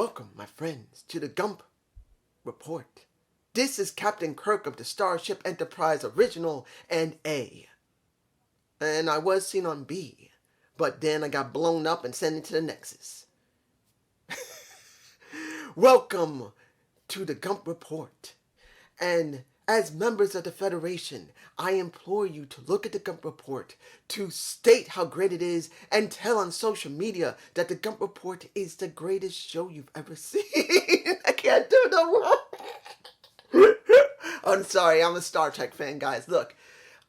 Welcome, my friends, to the Gump Report. This is Captain Kirk of the Starship Enterprise Original and A. And I was seen on B, but then I got blown up and sent into the Nexus. Welcome to the Gump Report. And as members of the Federation, I implore you to look at the Gump Report, to state how great it is, and tell on social media that the Gump Report is the greatest show you've ever seen. I can't do no more. I'm sorry, I'm a Star Trek fan, guys. Look,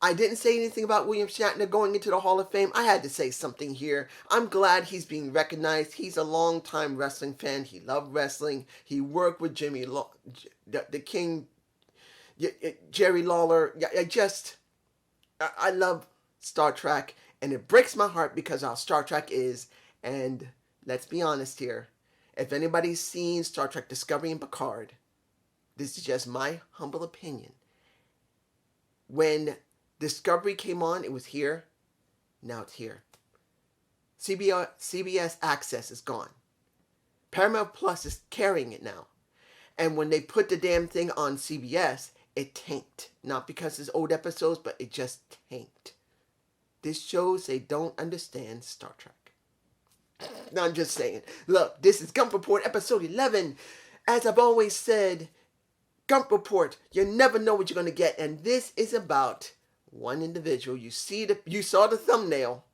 I didn't say anything about William Shatner going into the Hall of Fame. I had to say something here. I'm glad he's being recognized. He's a long-time wrestling fan. He loved wrestling. He worked with the King, Jerry Lawler. I love Star Trek, and it breaks my heart because how Star Trek is. And let's be honest here. If anybody's seen Star Trek Discovery and Picard, this is just my humble opinion. When Discovery came on, it was here. Now it's here. CBS Access is gone. Paramount Plus is carrying it now. And when they put the damn thing on CBS, it tanked. Not because it's old episodes, but it just tanked. This shows they don't understand Star Trek. No, I'm just saying. Look, this is Gump Report episode 11. As I've always said, Gump Report, you never know what you're going to get. And this is about one individual. You saw the thumbnail.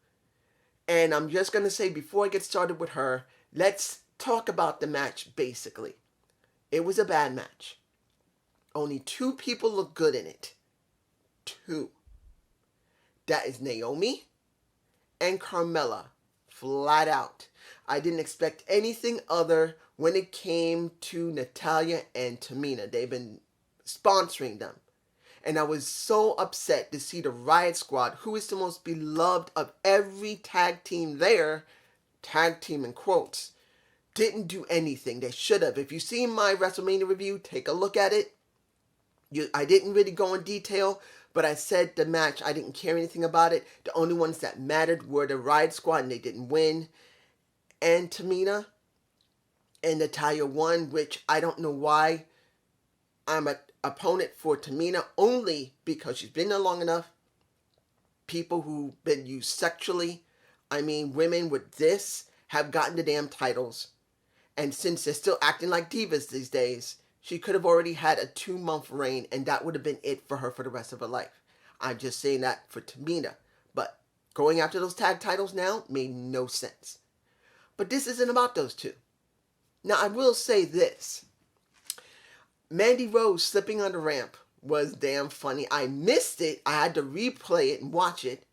And I'm just going to say, before I get started with her, let's talk about the match, basically. It was a bad match. Only two people look good in it. Two. That is Naomi and Carmella. Flat out. I didn't expect anything other when it came to Natalya and Tamina. They've been sponsoring them. And I was so upset to see the Riot Squad, who is the most beloved of every tag team there, tag team in quotes, didn't do anything. They should have. If you've seen my WrestleMania review, take a look at it. I didn't really go in detail, but I said the match, I didn't care anything about it. The only ones that mattered were the Riot Squad, and they didn't win. And Tamina and Natalya won, which I don't know why. I'm an opponent for Tamina only because she's been there long enough. People who've been used sexually, women with this, have gotten the damn titles. And since they're still acting like divas these days, she could have already had a 2-month reign, and that would have been it for her for the rest of her life. I'm just saying that for Tamina. But going after those tag titles now made no sense. But this isn't about those two. Now, I will say this. Mandy Rose slipping on the ramp was damn funny. I missed it. I had to replay it and watch it.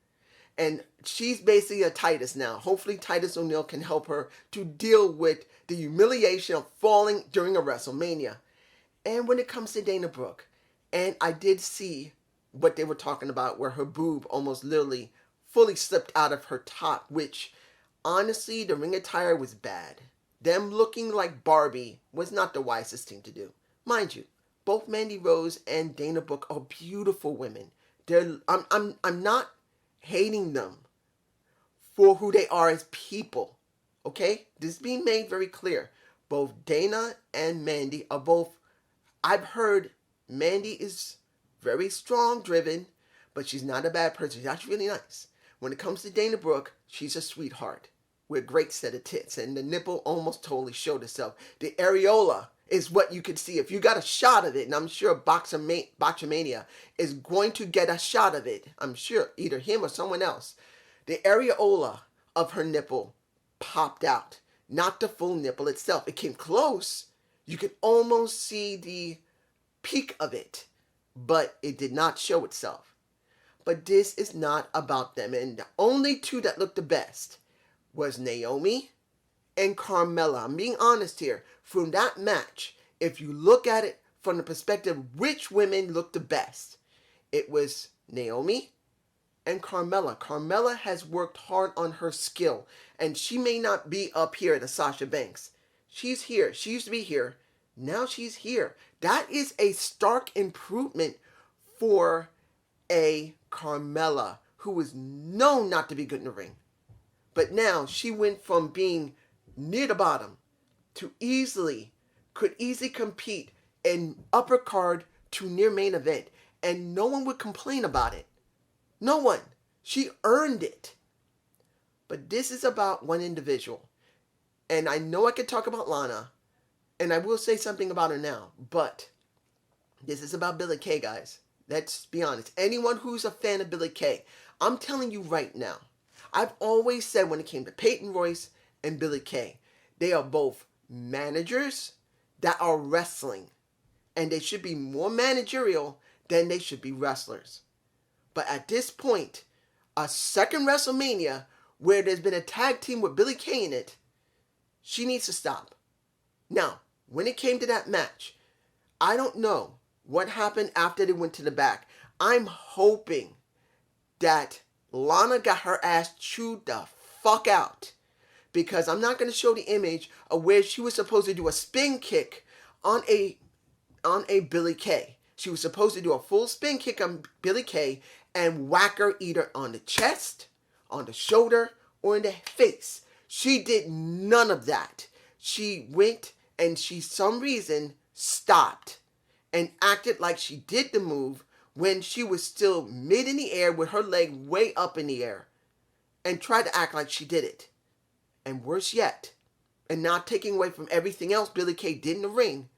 And she's basically a Titus now. Hopefully Titus O'Neil can help her to deal with the humiliation of falling during a WrestleMania. And when it comes to Dana Brooke, and I did see what they were talking about where her boob almost literally fully slipped out of her top, which honestly, the ring attire was bad. Them looking like Barbie was not the wisest thing to do. Mind you, both Mandy Rose and Dana Brooke are beautiful women. I'm not hating them for who they are as people. Okay? This is being made very clear. Both Dana and Mandy are both, I've heard Mandy is very strong driven, but she's not a bad person. She's actually really nice. When it comes to Dana Brooke, she's a sweetheart with a great set of tits, and the nipple almost totally showed itself. The areola is what you could see. If you got a shot of it, and I'm sure Boxermania is going to get a shot of it, I'm sure, either him or someone else. The areola of her nipple popped out. Not the full nipple itself. It came close. You could almost see the peak of it, but it did not show itself. But this is not about them. And the only two that looked the best was Naomi and Carmella. I'm being honest here. From that match, if you look at it from the perspective which women looked the best, it was Naomi and Carmella. Carmella has worked hard on her skill, and she may not be up here at the Sasha Banks. She's here. She used to be here. Now she's here. That is a stark improvement for a Carmella who was known not to be good in the ring. But now she went from being near the bottom could easily compete in upper card to near main event, and no one would complain about it. No one. She earned it. But this is about one individual. And I know I could talk about Lana, and I will say something about her now, but this is about Billie Kay, guys. Let's be honest. Anyone who's a fan of Billie Kay, I'm telling you right now, I've always said when it came to Peyton Royce and Billie Kay, they are both managers that are wrestling. And they should be more managerial than they should be wrestlers. But at this point, a second WrestleMania where there's been a tag team with Billie Kay in it, she needs to stop. Now, when it came to that match, I don't know what happened after they went to the back. I'm hoping that Lana got her ass chewed the fuck out. Because I'm not going to show the image of where she was supposed to do a spin kick on a Billie Kay. She was supposed to do a full spin kick on Billie Kay and whack her either on the chest, on the shoulder, or in the face. She did none of that. She went and she, some reason, stopped and acted like she did the move when she was still mid in the air with her leg way up in the air, and tried to act like she did it. And worse yet, and not taking away from everything else Billie Kay did in the ring,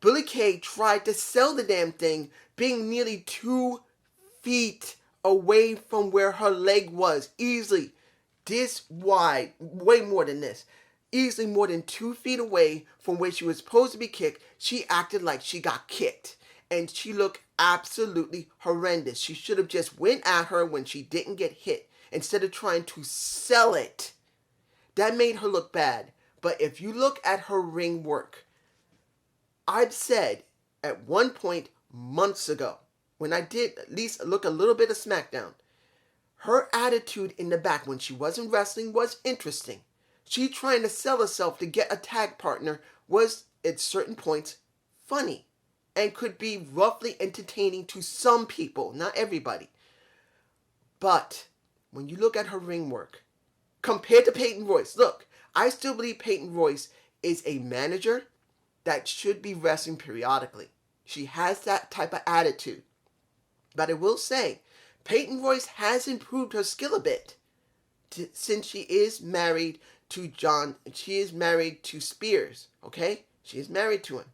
Billie Kay tried to sell the damn thing being nearly 2 feet away from where her leg was. Easily this wide, way more than this. Easily more than 2 feet away from where she was supposed to be kicked. She acted like she got kicked. And she looked absolutely horrendous. She should have just went at her when she didn't get hit, instead of trying to sell it. That made her look bad. But if you look at her ring work, I've said at one point months ago, when I did at least look a little bit of SmackDown, her attitude in the back when she wasn't wrestling was interesting. She trying to sell herself to get a tag partner was, at certain points, funny and could be roughly entertaining to some people, not everybody. But when you look at her ring work, compared to Peyton Royce, look, I still believe Peyton Royce is a manager that should be wrestling periodically. She has that type of attitude. But I will say, Peyton Royce has improved her skill a bit since she is married to Spears, okay? She is married to him.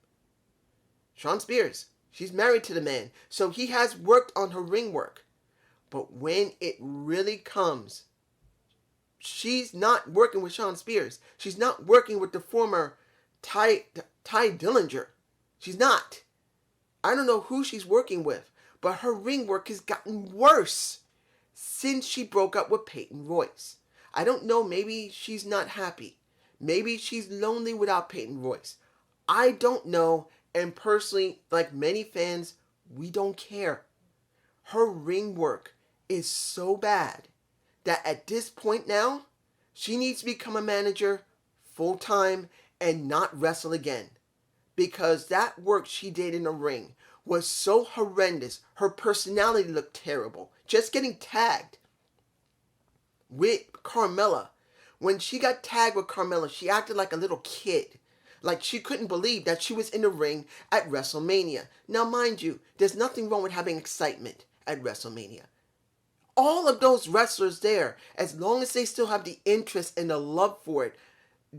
Shawn Spears. She's married to the man. So he has worked on her ring work. But when it really comes, she's not working with Shawn Spears. She's not working with the former Ty Dillinger. She's not. I don't know who she's working with, but her ring work has gotten worse since she broke up with Peyton Royce. I don't know, maybe she's not happy. Maybe she's lonely without Peyton Royce. I don't know, and personally, like many fans, we don't care. Her ring work is so bad that at this point now, she needs to become a manager full-time and not wrestle again. Because that work she did in the ring was so horrendous. Her personality looked terrible. Just getting tagged with Carmella. When she got tagged with Carmella, she acted like a little kid. Like she couldn't believe that she was in the ring at WrestleMania. Now, mind you, there's nothing wrong with having excitement at WrestleMania. All of those wrestlers there, as long as they still have the interest and the love for it,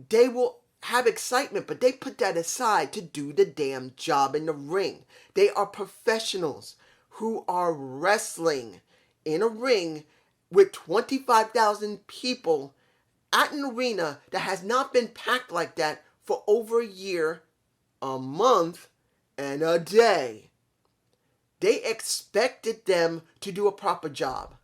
they will have excitement, but they put that aside to do the damn job in the ring. They are professionals who are wrestling in a ring with 25,000 people at an arena that has not been packed like that for over a year, a month, and a day. They expected them to do a proper job.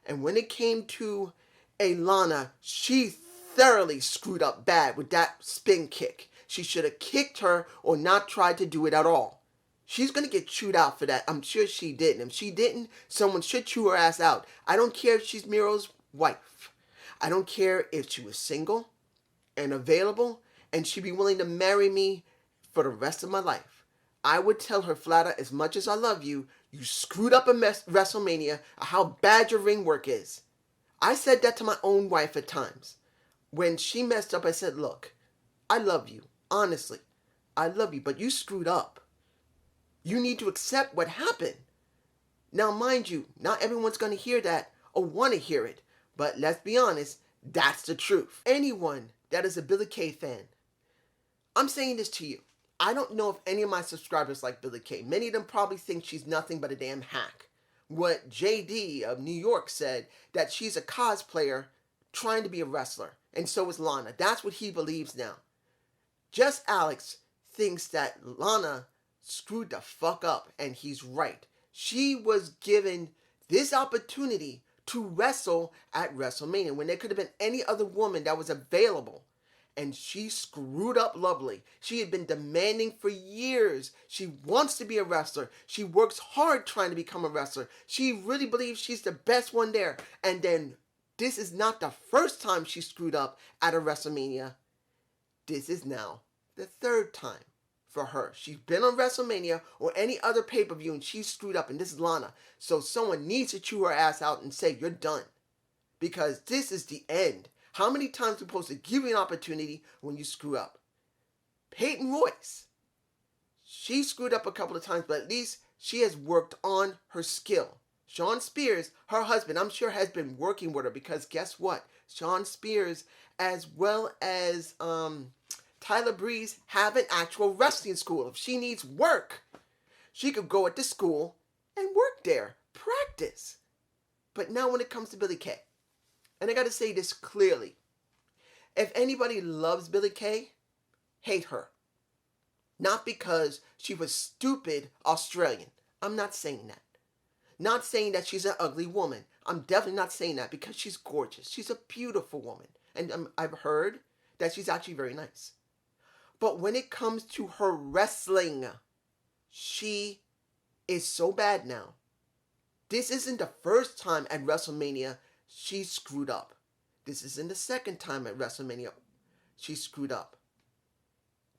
And when it came to Lana, she thoroughly screwed up bad with that spin kick. She should have kicked her or not tried to do it at all. She's going to get chewed out for that. I'm sure she didn't. If she didn't, someone should chew her ass out. I don't care if she's Miro's wife. I don't care if she was single and available and she'd be willing to marry me for the rest of my life. I would tell her flat out, as much as I love you, you screwed up a WrestleMania, how bad your ring work is. I said that to my own wife at times. When she messed up, I said, look, I love you. Honestly, I love you, but you screwed up. You need to accept what happened. Now, mind you, not everyone's going to hear that or want to hear it, but let's be honest, that's the truth. Anyone that is a Billy Kay fan, I'm saying this to you. I don't know if any of my subscribers like Billy Kay. Many of them probably think she's nothing but a damn hack. What JD of New York said, that she's a cosplayer trying to be a wrestler, and so is Lana. That's what he believes now. Just Alex thinks that Lana screwed the fuck up, and he's right. She was given this opportunity to wrestle at WrestleMania when there could have been any other woman that was available. And she screwed up lovely. She had been demanding for years. She wants to be a wrestler. She works hard trying to become a wrestler. She really believes she's the best one there. And then this is not the first time she screwed up at a WrestleMania. This is now the third time for her. She's been on WrestleMania or any other pay-per-view and she's screwed up, and this is Lana. So someone needs to chew her ass out and say, you're done. Because this is the end. How many times are we supposed to give you an opportunity when you screw up? Peyton Royce. She screwed up a couple of times, but at least she has worked on her skill. Shawn Spears, her husband, I'm sure has been working with her, because guess what? Shawn Spears, as well as Tyler Breeze, have an actual wrestling school. If she needs work, she could go at the school and work there, practice. But now when it comes to Billy Kay, and I got to say this clearly, if anybody loves Billy Kay, hate her. Not because she was stupid Australian. I'm not saying that. Not saying that she's an ugly woman. I'm definitely not saying that, because she's gorgeous. She's a beautiful woman. And I've heard that she's actually very nice. But when it comes to her wrestling, she is so bad now. This isn't the first time at WrestleMania she screwed up. This isn't the second time at WrestleMania she screwed up.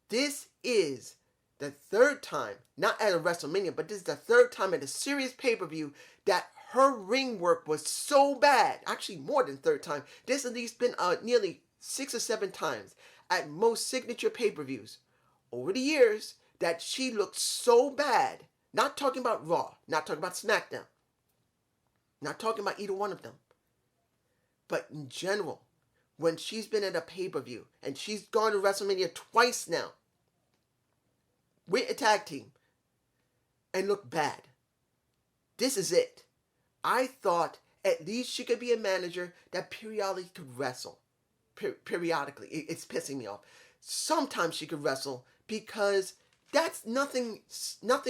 This is the third time, not at a WrestleMania, but this is the third time at a serious pay-per-view that her ring work was so bad. Actually, more than third time. This at least been nearly 6 or 7 times at most signature pay-per-views over the years that she looked so bad. Not talking about Raw, not talking about SmackDown, not talking about either one of them. But in general, when she's been at a pay-per-view, and she's gone to WrestleMania twice now with a tag team, and looked bad. This is it. I thought at least she could be a manager that periodically could wrestle. Periodically. It's pissing me off. Sometimes she could wrestle, because that's nothing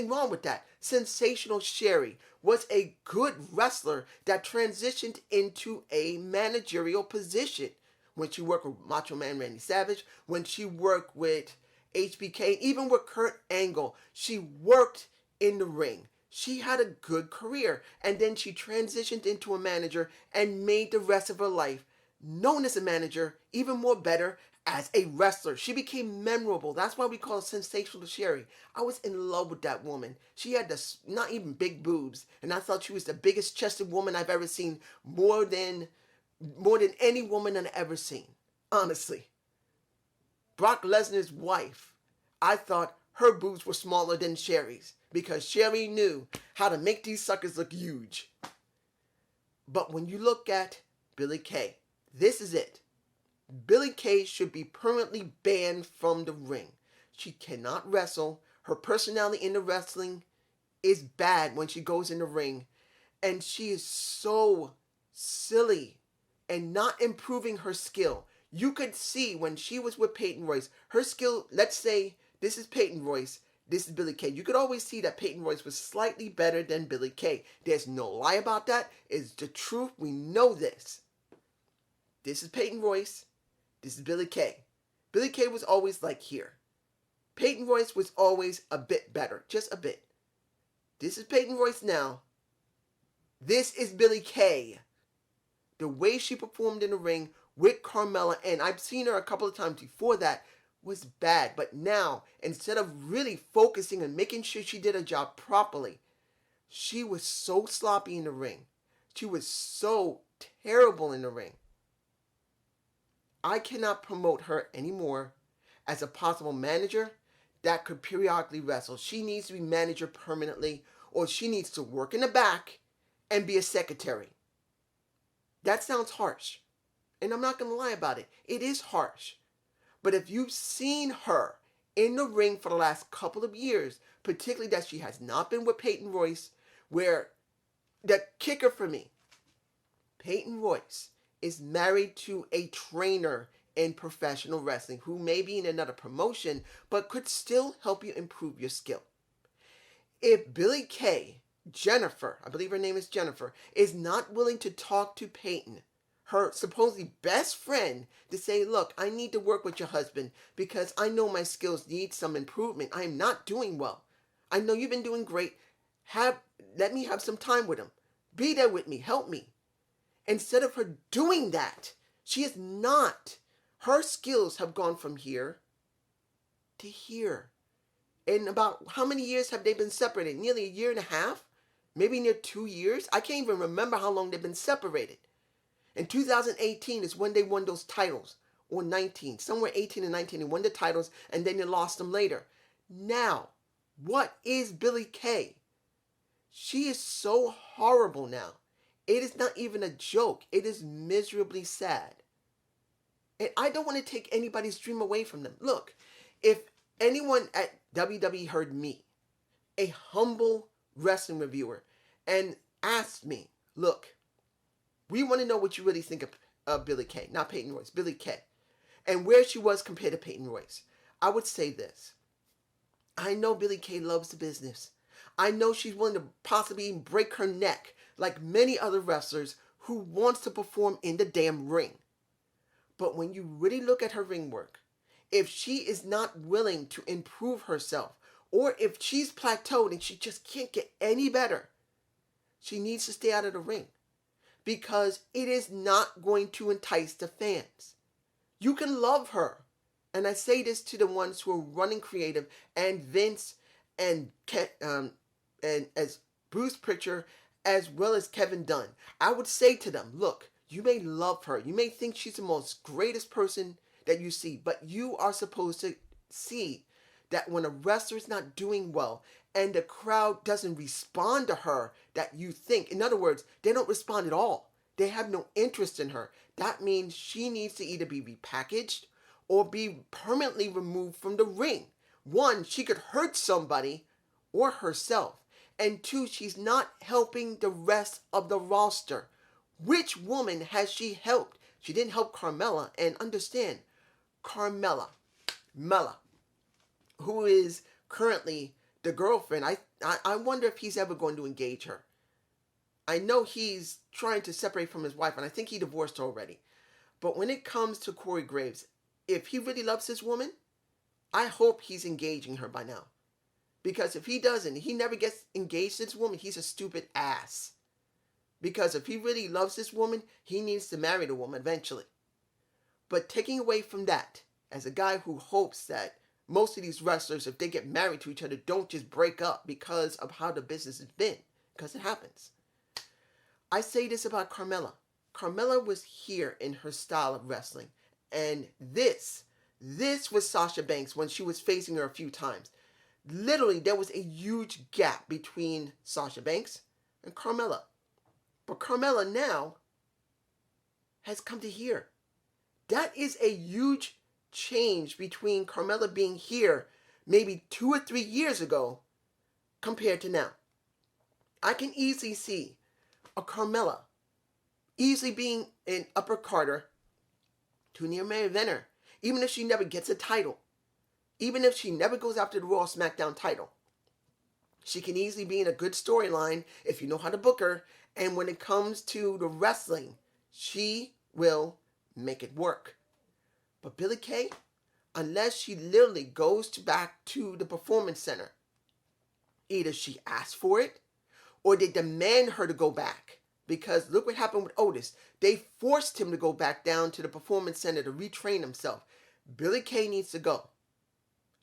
wrong with that. Sensational Sherry was a good wrestler that transitioned into a managerial position. When she worked with Macho Man Randy Savage, when she worked with HBK, even with Kurt Angle, she worked in the ring. She had a good career, and then she transitioned into a manager and made the rest of her life known as a manager, even more better as a wrestler. She became memorable. That's why we call her Sensational Sherry. I was in love with that woman. She had not even big boobs, and I thought she was the biggest chested woman I've ever seen, more than any woman I've ever seen. Honestly. Brock Lesnar's wife, I thought her boobs were smaller than Sherry's, because Sherry knew how to make these suckers look huge. But when you look at Billy Kay, this is it. Billy Kay should be permanently banned from the ring. She cannot wrestle. Her personality in the wrestling is bad when she goes in the ring. And she is so silly and not improving her skill. You could see when she was with Peyton Royce, her skill, let's say this is Peyton Royce, this is Billy Kay. You could always see that Peyton Royce was slightly better than Billy Kay. There's no lie about that. It's the truth. We know this. This is Peyton Royce. This is Billy Kay. Billy Kay was always like here. Peyton Royce was always a bit better. Just a bit. This is Peyton Royce now. This is Billy Kay. The way she performed in the ring with Carmella, and I've seen her a couple of times before that, was bad. But now, instead of really focusing and making sure she did her job properly, she was so sloppy in the ring. She was so terrible in the ring. I cannot promote her anymore as a possible manager that could periodically wrestle. She needs to be manager permanently, or she needs to work in the back and be a secretary. That sounds harsh. And I'm not going to lie about it. It is harsh. But if you've seen her in the ring for the last couple of years, particularly that she has not been with Peyton Royce, where the kicker for me, Peyton Royce is married to a trainer in professional wrestling who may be in another promotion but could still help you improve your skill. If Billie Kay, Jennifer, I believe her name is Jennifer, is not willing to talk to Peyton, her supposedly best friend, to say, look, I need to work with your husband because I know my skills need some improvement. I am not doing well. I know you've been doing great. Let me have some time with him. Be there with me. Help me. Instead of her doing that, she is not. Her skills have gone from here to here. In about how many years have they been separated? Nearly a year and a half? Maybe near 2 years? I can't even remember how long they've been separated. In 2018 is when they won those titles, or 19, somewhere 18 and 19, they won the titles, and then they lost them later. Now, what is Billie Kay? She is so horrible now. It is not even a joke. It is miserably sad. And I don't want to take anybody's dream away from them. Look, if anyone at WWE heard me, a humble wrestling reviewer, and asked me, look, we want to know what you really think of Billie Kay, not Peyton Royce, Billie Kay, and where she was compared to Peyton Royce, I would say this. I know Billie Kay loves the business. I know she's willing to possibly break her neck like many other wrestlers who wants to perform in the damn ring. But when you really look at her ring work, if she is not willing to improve herself, or if she's plateaued and she just can't get any better, she needs to stay out of the ring because it is not going to entice the fans. You can love her. And I say this to the ones who are running creative, and Vince and as Bruce Pritchard, as well as Kevin Dunn. I would say to them, look, you may love her. You may think she's the most greatest person that you see, but you are supposed to see that when a wrestler is not doing well and the crowd doesn't respond to her that you think, in other words, they don't respond at all. They have no interest in her. That means she needs to either be repackaged or be permanently removed from the ring. One, she could hurt somebody or herself. And two, she's not helping the rest of the roster. Which woman has she helped? She didn't help Carmella. And understand, Mella, who is currently the girlfriend, I wonder if he's ever going to engage her. I know he's trying to separate from his wife, and I think he divorced her already. But when it comes to Corey Graves, if he really loves this woman, I hope he's engaging her by now. Because if he doesn't, he never gets engaged to this woman, he's a stupid ass. Because if he really loves this woman, he needs to marry the woman eventually. But taking away from that, as a guy who hopes that most of these wrestlers, if they get married to each other, don't just break up because of how the business has been. Because it happens. I say this about Carmella. Carmella was here in her style of wrestling. And this was Sasha Banks when she was facing her a few times. Literally, there was a huge gap between Sasha Banks and Carmella. But Carmella now has come to here. That is a huge change between Carmella being here maybe 2 or 3 years ago compared to now. I can easily see a Carmella easily being an upper Carter to near main eventer, even if she never gets a title. Even if she never goes after the Raw SmackDown title. She can easily be in a good storyline if you know how to book her. And when it comes to the wrestling, she will make it work. But Billie Kay, unless she literally goes back to the Performance Center, either she asked for it or they demand her to go back. Because look what happened with Otis. They forced him to go back down to the Performance Center to retrain himself. Billie Kay needs to go.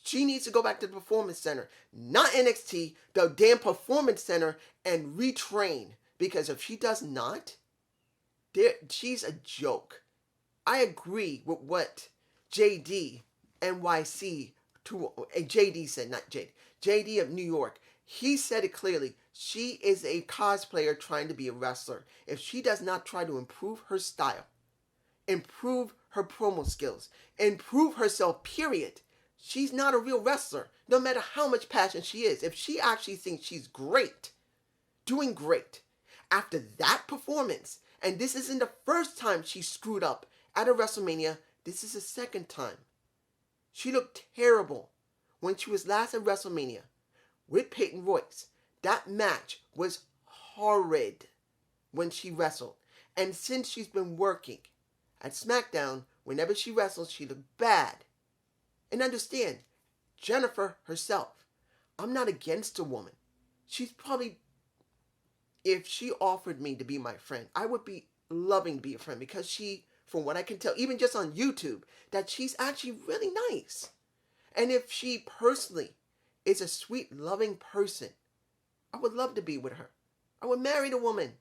She needs to go back to the Performance Center, not NXT, the damn Performance Center, and retrain. Because if she does not, she's a joke. I agree with what JD NYC to JD said, not JD, JD of New York. He said it clearly. She is a cosplayer trying to be a wrestler. If she does not try to improve her style, improve her promo skills, improve herself, period, she's not a real wrestler. No matter how much passion she is. If she actually thinks she's great, doing great, after that performance, and this isn't the first time she screwed up at a WrestleMania, this is the second time. She looked terrible when she was last at WrestleMania with Peyton Royce. That match was horrid when she wrestled. And since she's been working at SmackDown, whenever she wrestles, she looked bad. And understand, Jennifer herself, I'm not against a woman. She's probably, if she offered me to be my friend, I would be loving to be a friend because she, from what I can tell, even just on YouTube, that she's actually really nice. And if she personally is a sweet, loving person, I would love to be with her. I would marry the woman.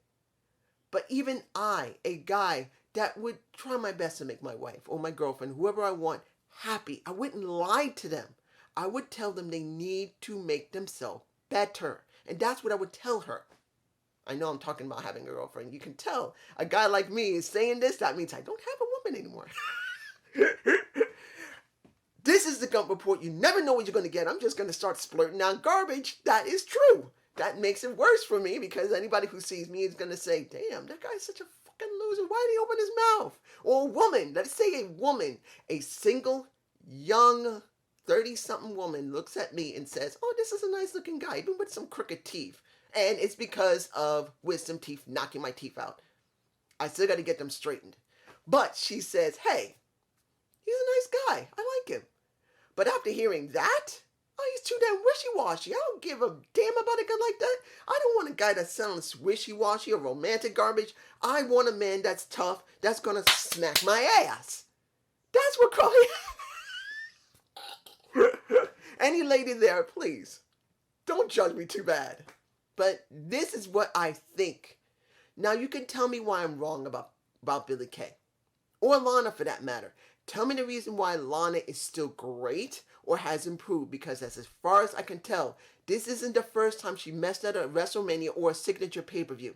But even I, a guy that would try my best to make my wife or my girlfriend, whoever I want, happy, I wouldn't lie to them. I would tell them they need to make themselves better. And that's what I would tell her. I know I'm talking about having a girlfriend. You can tell a guy like me is saying this. That means I don't have a woman anymore. This is the Gump Report. You never know what you're going to get. I'm just going to start splurting out garbage. That is true. That makes it worse for me because anybody who sees me is going to say, damn, that guy's such a fucking loser. Why did he open his mouth? Or a woman. Let's say a woman, a single, young, 30-something woman looks at me and says, oh, this is a nice looking guy, even with some crooked teeth. And it's because of wisdom teeth knocking my teeth out. I still got to get them straightened. But she says, hey, he's a nice guy. I like him. But after hearing that, oh, he's too damn wishy-washy. I don't give a damn about a guy like that. I don't want a guy that sounds wishy-washy or romantic garbage. I want a man that's tough, that's going to smack my ass. That's what Carly... Any lady there, please, don't judge me too bad. But this is what I think. Now, you can tell me why I'm wrong about Billie Kay. Or Lana, for that matter. Tell me the reason why Lana is still great or has improved. Because as far as I can tell, this isn't the first time she messed up at a WrestleMania or a signature pay-per-view.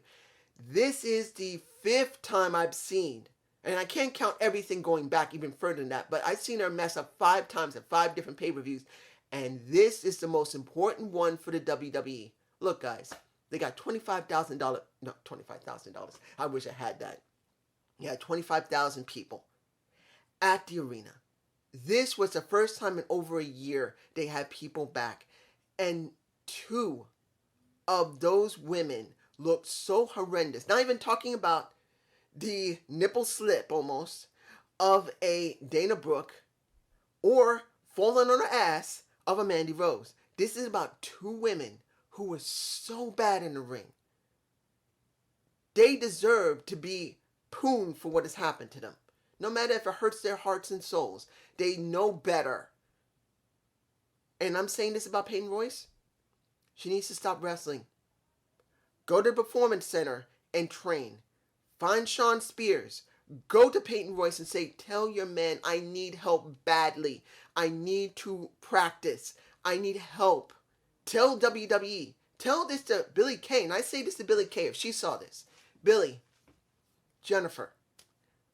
This is the 5th time I've seen. And I can't count everything going back even further than that. But I've seen her mess up 5 times at 5 different pay-per-views. And this is the most important one for the WWE. Look, guys, they got $25,000. No, $25,000. I wish I had that. Yeah, 25,000 people at the arena. This was the first time in over a year they had people back. And 2 of those women looked so horrendous. Not even talking about the nipple slip almost of a Dana Brooke or falling on her ass of a Mandy Rose. This is about 2 women who were so bad in the ring. They deserve to be pooned for what has happened to them. No matter if it hurts their hearts and souls. They know better. And I'm saying this about Peyton Royce. She needs to stop wrestling. Go to the Performance Center and train. Find Sean Spears. Go to Peyton Royce and say, tell your man I need help badly. I need to practice. I need help. Tell WWE. Tell this to Billie Kay. And I say this to Billie Kay if she saw this. Billie, Jennifer,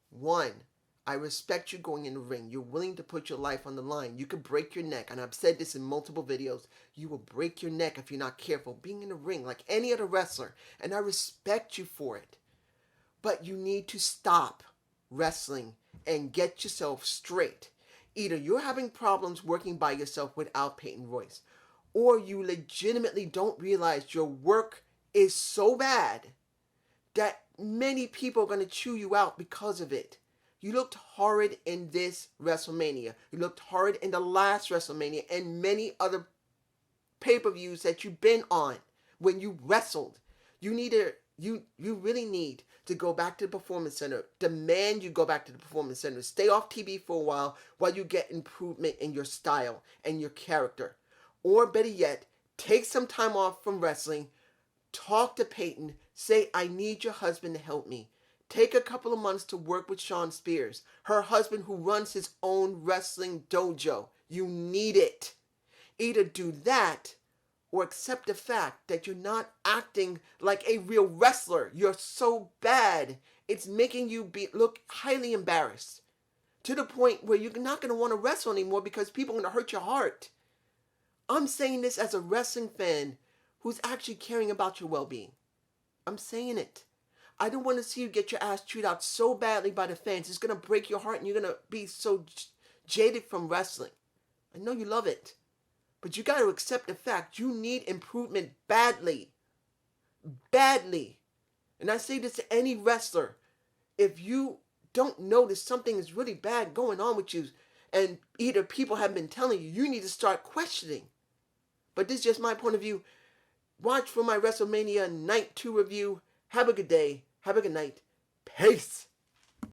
1, I respect you going in the ring. You're willing to put your life on the line. You could break your neck. And I've said this in multiple videos. You will break your neck if you're not careful. Being in the ring like any other wrestler. And I respect you for it. But you need to stop wrestling and get yourself straight. Either you're having problems working by yourself without Peyton Royce. Or you legitimately don't realize your work is so bad that many people are going to chew you out because of it. You looked horrid in this WrestleMania. You looked horrid in the last WrestleMania and many other pay-per-views that you've been on when you wrestled. You really need to go back to the Performance Center. Demand you go back to the Performance Center. Stay off TV for a while you get improvement in your style and your character. Or better yet, take some time off from wrestling. Talk to Peyton. Say, I need your husband to help me. Take a couple of months to work with Shawn Spears, her husband who runs his own wrestling dojo. You need it. Either do that or accept the fact that you're not acting like a real wrestler. You're so bad. It's making you look highly embarrassed to the point where you're not going to want to wrestle anymore because people are going to hurt your heart. I'm saying this as a wrestling fan who's actually caring about your well-being. I'm saying it. I don't want to see you get your ass chewed out so badly by the fans. It's going to break your heart and you're going to be so jaded from wrestling. I know you love it. But you got to accept the fact you need improvement badly. Badly. And I say this to any wrestler. If you don't notice something is really bad going on with you, and either people have been telling you, you need to start questioning. But this is just my point of view. Watch for my WrestleMania Night 2 review. Have a good day. Have a good night. Peace.